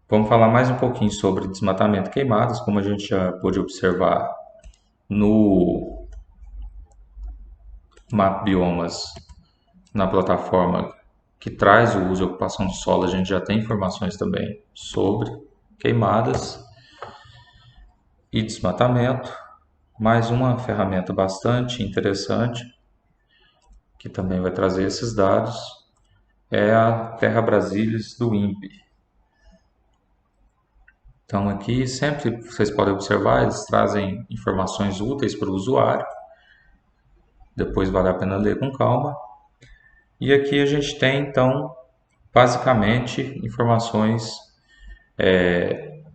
Vamos falar mais um pouquinho sobre desmatamento e queimadas, como a gente já pôde observar no Map Biomas, na plataforma que traz o uso e ocupação do solo, a gente já tem informações também sobre queimadas e desmatamento. Mais uma ferramenta bastante interessante, que também vai trazer esses dados, é a Terra Brasilis do INPE. Então aqui sempre vocês podem observar, eles trazem informações úteis para o usuário, depois vale a pena ler com calma. E aqui a gente tem então basicamente informações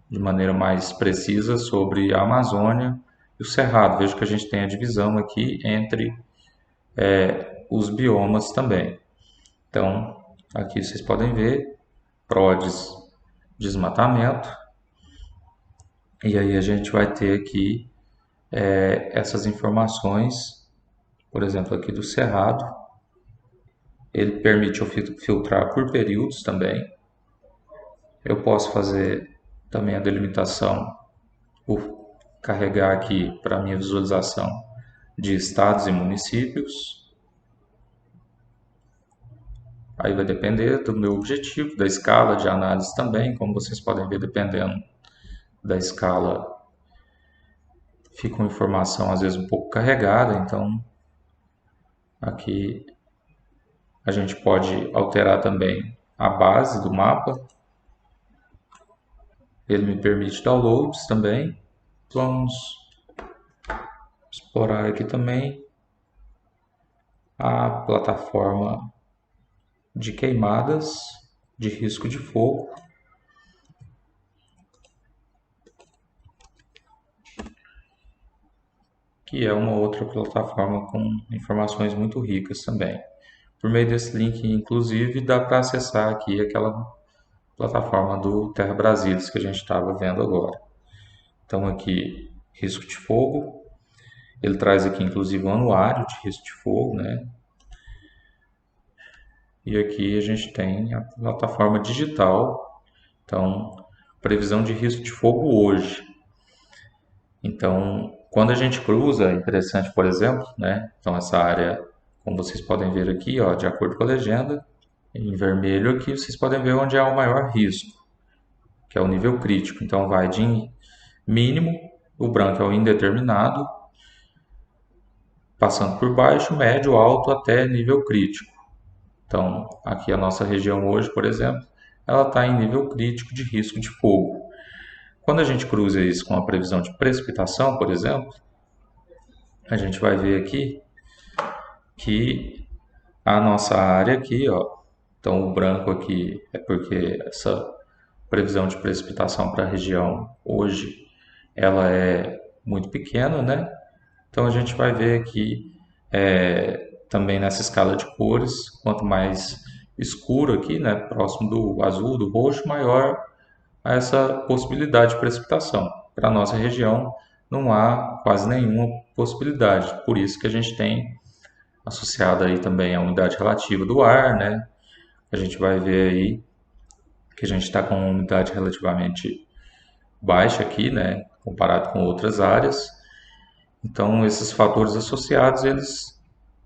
de maneira mais precisa sobre a Amazônia e o Cerrado. Vejo que a gente tem a divisão aqui entre os biomas também. Então aqui vocês podem ver PRODES desmatamento, e aí a gente vai ter aqui essas informações, por exemplo, aqui do Cerrado. Ele permite eu filtrar por períodos também. Eu posso fazer também a delimitação por carregar aqui para minha visualização de estados e municípios. Aí vai depender do meu objetivo, da escala de análise também, como vocês podem ver, dependendo da escala, fica uma informação às vezes um pouco carregada, então aqui a gente pode alterar também a base do mapa. Ele me permite downloads também. Vamos explorar aqui também a plataforma de queimadas de risco de fogo. Que é uma outra plataforma com informações muito ricas também. Por meio desse link, inclusive, dá para acessar aqui aquela plataforma do Terra Brasilis que a gente estava vendo agora. Então aqui, risco de fogo, ele traz aqui inclusive o anuário de risco de fogo, né? E aqui a gente tem a plataforma digital, então previsão de risco de fogo hoje. Então, quando a gente cruza, é interessante, por exemplo, né? Então essa área, como vocês podem ver aqui, ó, de acordo com a legenda, em vermelho aqui vocês podem ver onde é o maior risco, que é o nível crítico. Então vai de mínimo, o branco é o indeterminado, passando por baixo, médio, alto até nível crítico. Então aqui a nossa região hoje, por exemplo, ela está em nível crítico de risco de fogo. Quando a gente cruza isso com a previsão de precipitação, por exemplo, a gente vai ver aqui que a nossa área aqui, ó, então o branco aqui é porque essa previsão de precipitação para a região hoje ela é muito pequena, né? Então a gente vai ver aqui também nessa escala de cores, quanto mais escuro aqui, né, próximo do azul, do roxo, maior essa possibilidade de precipitação. Para a nossa região não há quase nenhuma possibilidade, por isso que a gente tem associada aí também a umidade relativa do ar, né? A gente vai ver aí que a gente está com uma umidade relativamente baixa aqui, né? Comparado com outras áreas. Então, esses fatores associados, eles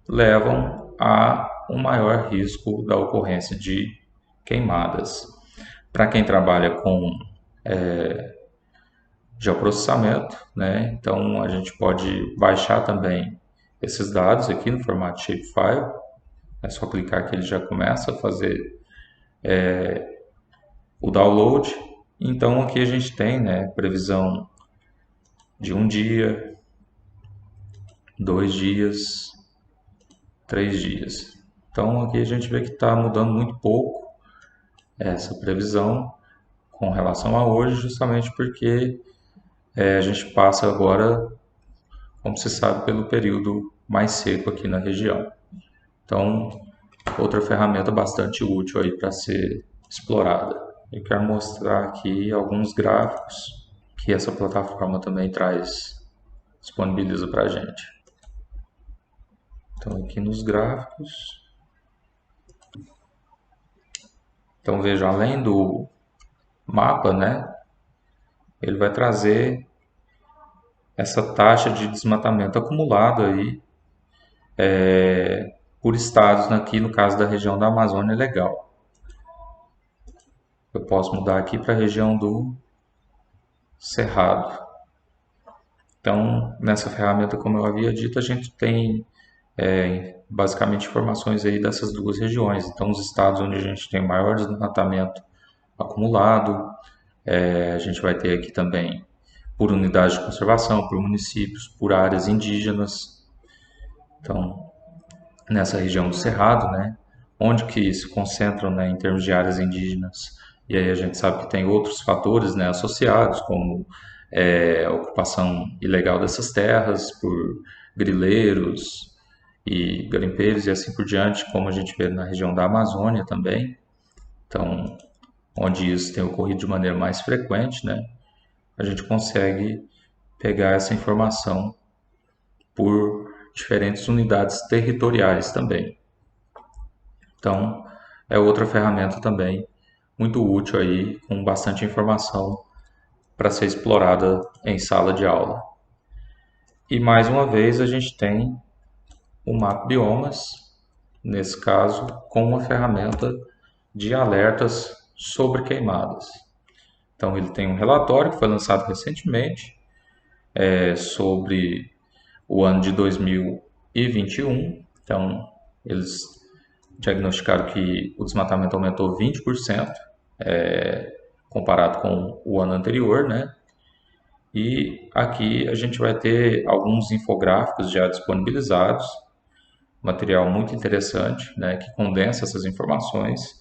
levam a um maior risco da ocorrência de queimadas. Para quem trabalha com geoprocessamento, né? Então, a gente pode baixar também esses dados aqui no formato shapefile. É só clicar que ele já começa a fazer o download. Então aqui a gente tem, né, previsão de um dia, 2 dias, 3 dias. Então aqui a gente vê que está mudando muito pouco essa previsão com relação a hoje, justamente porque a gente passa agora, como se sabe, pelo período mais seco aqui na região. Então, outra ferramenta bastante útil aí para ser explorada. Eu quero mostrar aqui alguns gráficos que essa plataforma também traz, disponibiliza para a gente. Então, aqui nos gráficos, então vejam, além mapa, né, ele vai trazer essa taxa de desmatamento acumulado aí por estados, aqui no caso da região da Amazônia Legal. Eu posso mudar aqui para a região do Cerrado. Então, nessa ferramenta, como eu havia dito, a gente tem basicamente informações aí dessas duas regiões. Então, os estados onde a gente tem maior desmatamento acumulado, a gente vai ter aqui também por unidade de conservação, por municípios, por áreas indígenas. Então, nessa região do Cerrado, né, onde que se concentram, né, em termos de áreas indígenas. E aí a gente sabe que tem outros fatores, né, associados, como a ocupação ilegal dessas terras por grileiros e garimpeiros e assim por diante, como a gente vê na região da Amazônia também. Então, onde isso tem ocorrido de maneira mais frequente, né, a gente consegue pegar essa informação por diferentes unidades territoriais também. Então, é outra ferramenta também muito útil aí, com bastante informação para ser explorada em sala de aula. E mais uma vez a gente tem o Map Biomas, nesse caso, com uma ferramenta de alertas sobre queimadas. Então ele tem um relatório que foi lançado recentemente sobre o ano de 2021. Então eles diagnosticaram que o desmatamento aumentou 20% comparado com o ano anterior, né? E aqui a gente vai ter alguns infográficos já disponibilizados, material muito interessante, né, que condensa essas informações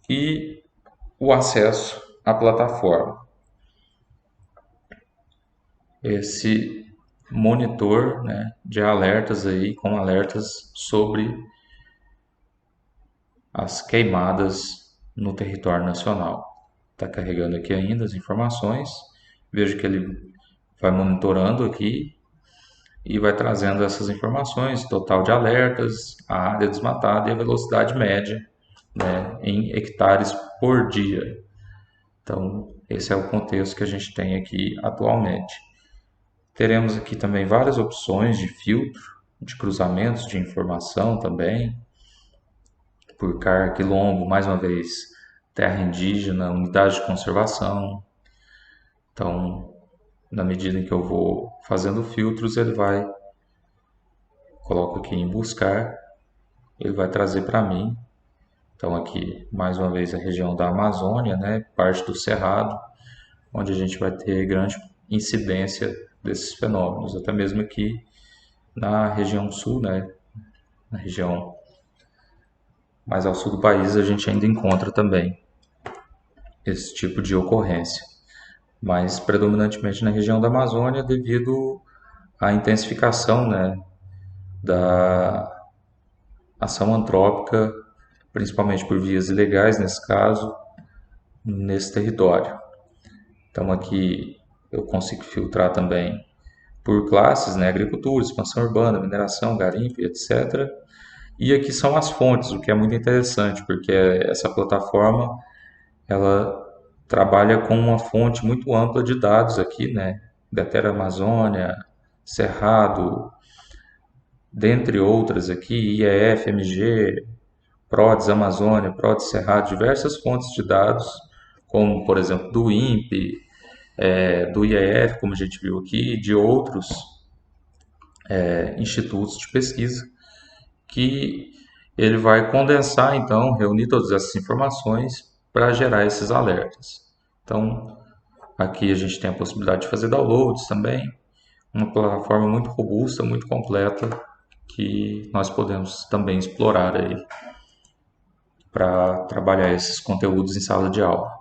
e o acesso à plataforma. Esse monitor, né, de alertas aí, com alertas sobre as queimadas no território nacional. Está carregando aqui ainda as informações. Vejo que ele vai monitorando aqui e vai trazendo essas informações, total de alertas, a área desmatada e a velocidade média, né, em hectares por dia. Então, esse é o contexto que a gente tem aqui atualmente. Teremos aqui também várias opções de filtro, de cruzamentos de informação também, por CAR, quilombo, mais uma vez, terra indígena, unidade de conservação. Então, na medida em que eu vou fazendo filtros, ele vai, coloco aqui em buscar, ele vai trazer para mim. Então aqui, mais uma vez, a região da Amazônia, né, parte do Cerrado, onde a gente vai ter grande incidência desses fenômenos. Até mesmo aqui na região sul, né, na região mais ao sul do país, a gente ainda encontra também esse tipo de ocorrência. Mas predominantemente na região da Amazônia, devido à intensificação, né, da ação antrópica, principalmente por vias ilegais, nesse caso, nesse território. Então aqui eu consigo filtrar também por classes, né, agricultura, expansão urbana, mineração, garimpo, etc. E aqui são as fontes, o que é muito interessante, porque essa plataforma ela trabalha com uma fonte muito ampla de dados aqui, né, da Terra Amazônia, Cerrado, dentre outras aqui, IEF, MG, PRODES Amazônia, PRODES Cerrado, diversas fontes de dados, como por exemplo do INPE, do IEF, como a gente viu aqui, de outros institutos de pesquisa, que ele vai condensar, então, reunir todas essas informações para gerar esses alertas. Então, aqui a gente tem a possibilidade de fazer downloads também, uma plataforma muito robusta, muito completa, que nós podemos também explorar aí para trabalhar esses conteúdos em sala de aula.